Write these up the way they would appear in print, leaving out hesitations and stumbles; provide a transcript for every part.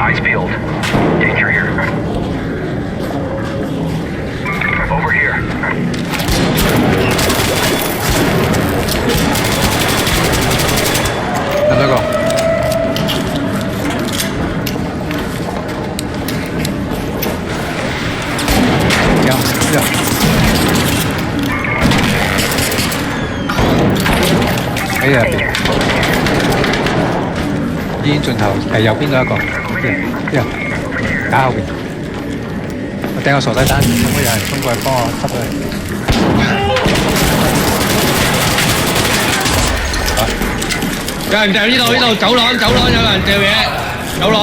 Eyes peeled. Danger here. Over here.有多個？有。喺入邊，醫院盡頭右邊嗰一個，呢度架後邊。我掟個傻仔彈，可唔可以有人衝過去幫我吸咗佢？有人掉呢度走廊有人掉嘢，走廊。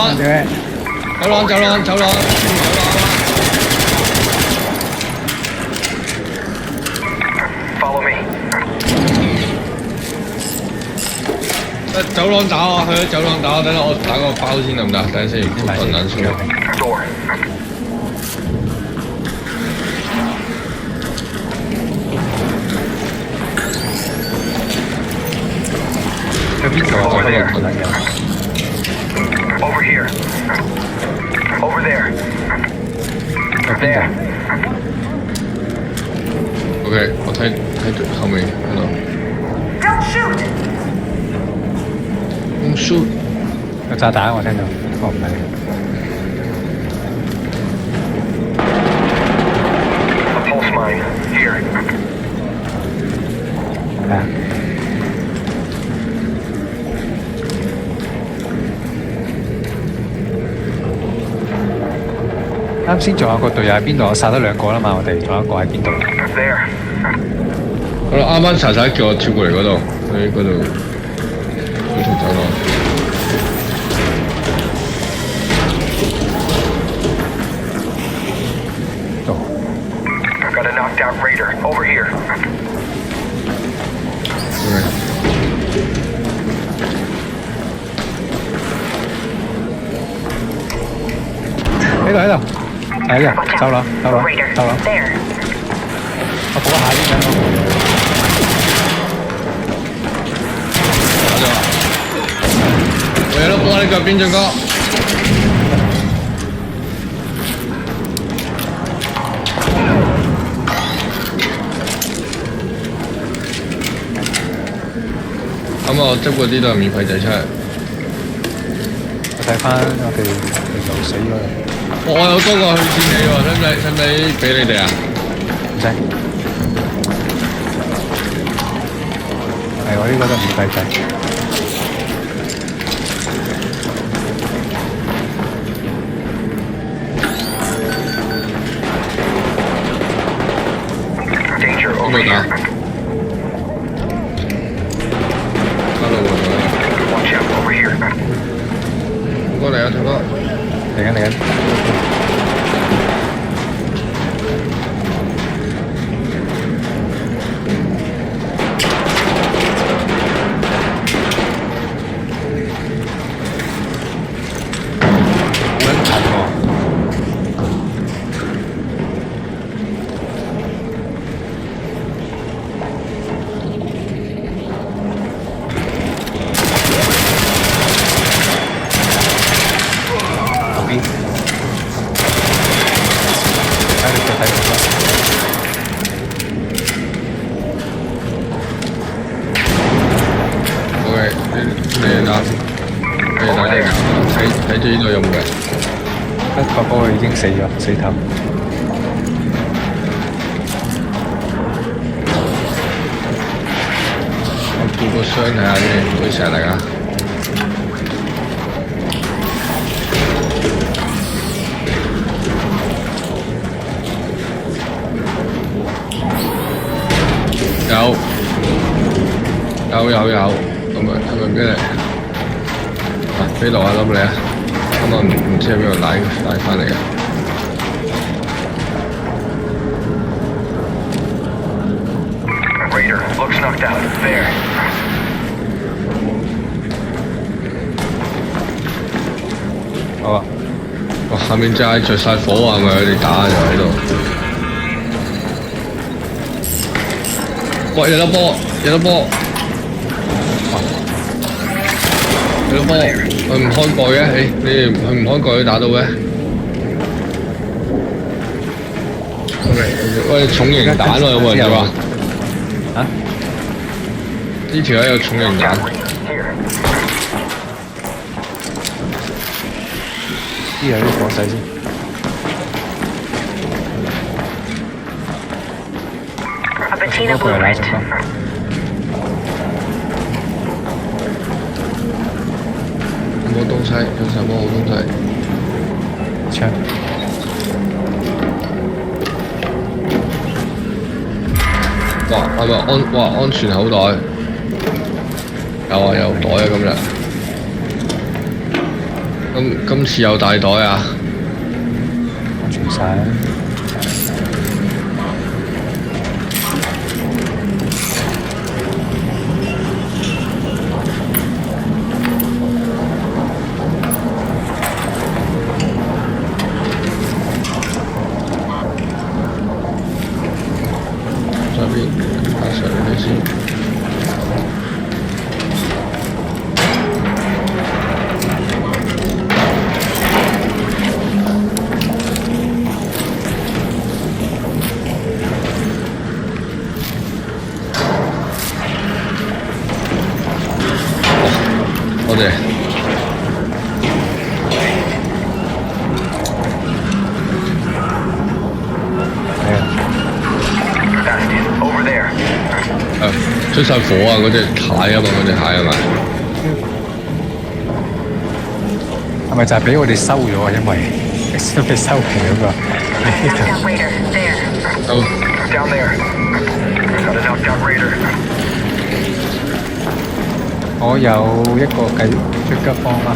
Follow me. 走廊打我，去咗走廊打我，等我打個包先得唔得？等陣先，困難數。Door. 佢邊度啊？我呢個 Over here. Over there. 喺邊度？ OK， 我睇後面喺度。Don't shoot! Don't shoot！ 有炸彈我聽到，我唔係。A pulse mine. Here. 係啊。啱先仲有個隊友喺邊度？我殺咗2個啦嘛，我哋仲有一個喺邊度？ There. 好啦，啱啱查查叫我跳過嚟嗰度，喺嗰度嗰條走廊。Got a knocked out raider. Over here. OK。喺度，走廊。 Raider. There. 我補下啲緊我有得幫你腳邊進哥。咁我執嗰啲都係免費仔出嚟。我睇翻我哋流死嗰度。我有多個去見你喎，使唔使俾你哋啊？唔使。係我呢個都免費仔。Danger 邊 over 度打 here. ？Hello， Watch out over here. 過嚟啊，大哥！嚟緊。睇住呢度有冇人？一個波已經死咗，死透。我做個箱睇下先，唔好成日大家。有，係咪咩嚟？飛落啊，諗你啊！咁我唔知喺邊度拉翻嚟嘅。Raider looks knocked out. There. 好啊！哇，下面真係着晒火啊！係咪佢哋打就喺度？哇！有得波！佢唔開蓋嘅，佢唔開蓋都打到嘅。喂，重型彈喎，有冇人要啊？啊？呢條友有重型彈。啲有啲講細先。A patina 過嚟拉 blueprint. 上方。冇東西，有什麼好東西？槍。哇！係咪安全口袋？有啊，有袋啊，今次有大袋啊！安全晒。上邊先。多謝。Over there. 出晒火啊！嗰隻蟹啊嘛，嗰隻蟹係咪？係咪就係俾我哋收咗啊？因為俾收皮嗰個。Knocked out Raider. There. Down there. Got a knocked out raider. 我有一個計出吉方啦。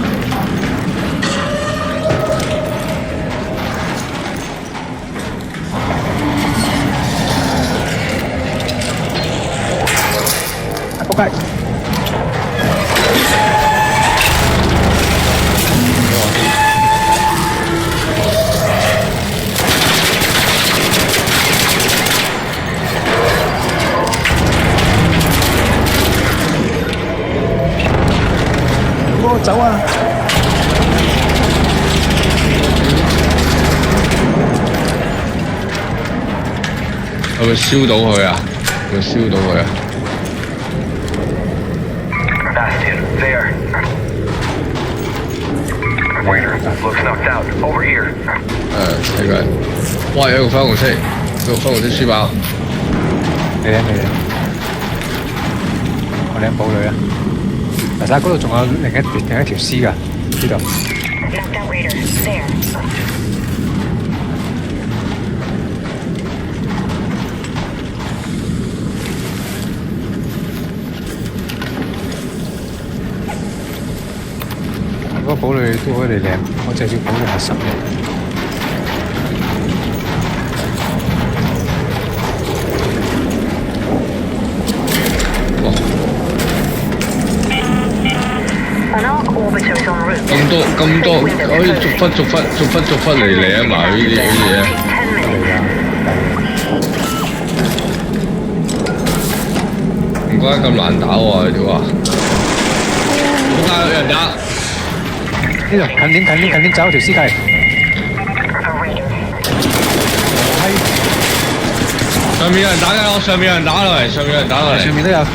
仆街！我走啊！係咪燒到佢啊？係咪燒到佢啊？ Bastion, there. Raider, looks knocked out. Over here. 睇佢。哇！有個粉紅色，書包。你我拎堡女啊！嗱，睇嗰度仲有另一條屍㗎，呢度。Knocked out Raider. There. 嗰個堡女都可以嚟領，我借住堡女係10嘅。An arc orbiter is en route. 咁多，可以逐忽嚟啊埋呢啲嘢。 10 minutes. 嚟㗎，唔怪得咁難打喎，屌啊！點解有人打？呢度近點走條屍計。A Raider. 上面有人打緊我，上面有人打落嚟，上面都有。 Up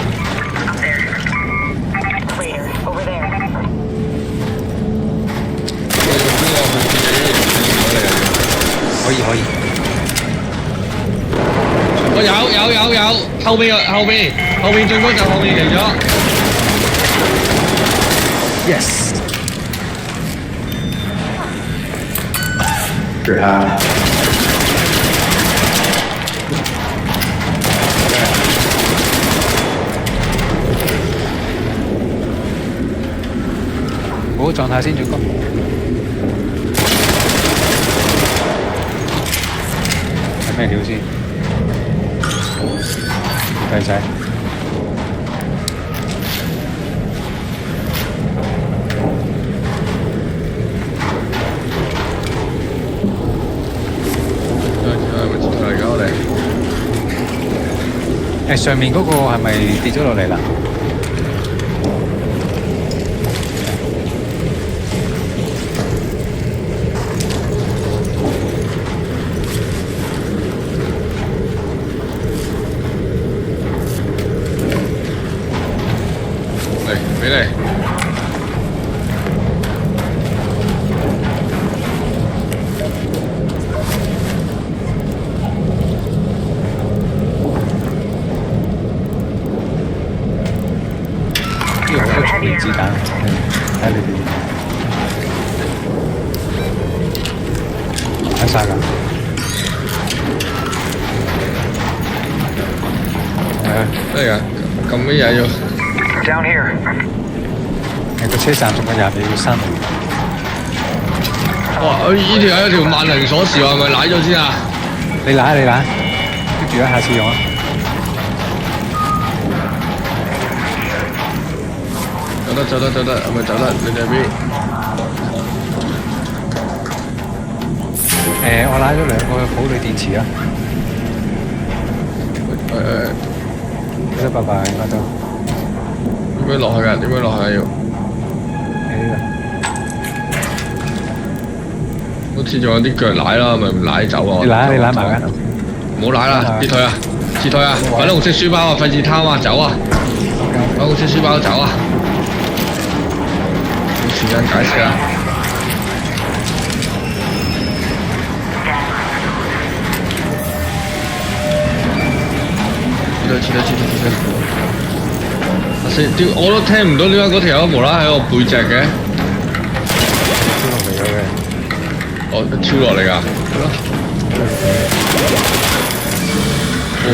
there. Raider. Over there. 可以。我有，後邊進攻就後面嚟咗。Yes。是他。好狀態先，進攻。係咩料先？計仔。上面嗰個係咪跌咗落嚟啦？睇晒㗎。真係㗎，咁乜嘢要？ Down here. 你個車站仲有20秒要閂門。哇！呢條有條萬能鎖匙喎，係咪舐咗先啊？你揦，跟住下次用啊。走得，係咪走得？你哋邊？我揦咗2個寶鋁電池啊。拜拜，應該都。點樣落去㗎？點樣落去啊？要？呢好似仲有啲腳舐啦，咪唔舐走啊？你揦埋㗎。唔好舐啦，跌退啊！撤退啊！粉紅色書包啊，費事貪啊，走啊！粉紅色書包走啊！冇時間解釋啊！撤退！我都聽唔到點解嗰條友無啦喺我背脊嘅。哦，超落嚟㗎，係咯。哦。